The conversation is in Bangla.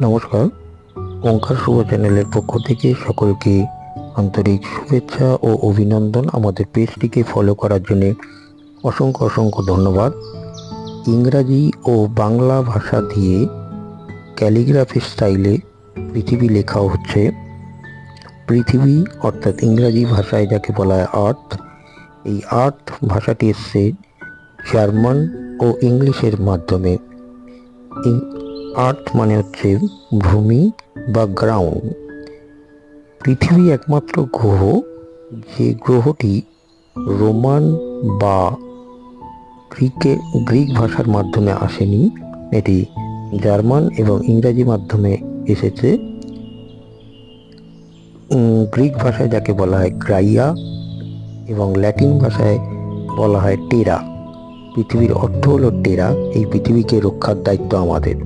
নমস্কার। ওঙ্কার শুভ চ্যানেলের পক্ষ থেকে সকলকে আন্তরিক শুভেচ্ছা ও অভিনন্দন। আমাদের পেজটিকে ফলো করার জন্য অসংখ্য অসংখ্য ধন্যবাদ। ইংরাজি ও বাংলা ভাষা দিয়ে ক্যালিগ্রাফি স্টাইলে পৃথিবী লেখা হচ্ছে। পৃথিবী অর্থাৎ ইংরাজি ভাষায় যাকে বলা হয় আর্থ, এই আর্থ ভাষাটি এসছে জার্মান ও ইংলিশের মাধ্যমে। আর্থ মানে হচ্ছে ভূমি বা গ্রাউন্ড। পৃথিবী একমাত্র গ্রহ যে গ্রহটি রোমান বা গ্রিক ভাষার মাধ্যমে আসেনি, এটি জার্মান এবং ইংরাজি মাধ্যমে এসেছে। গ্রিক ভাষায় যাকে বলা হয় গ্রাইয়া এবং ল্যাটিন ভাষায় বলা হয় টেরা। পৃথিবীর অর্থ হলো টেরা। এই পৃথিবীকে রক্ষার দায়িত্ব আমাদের।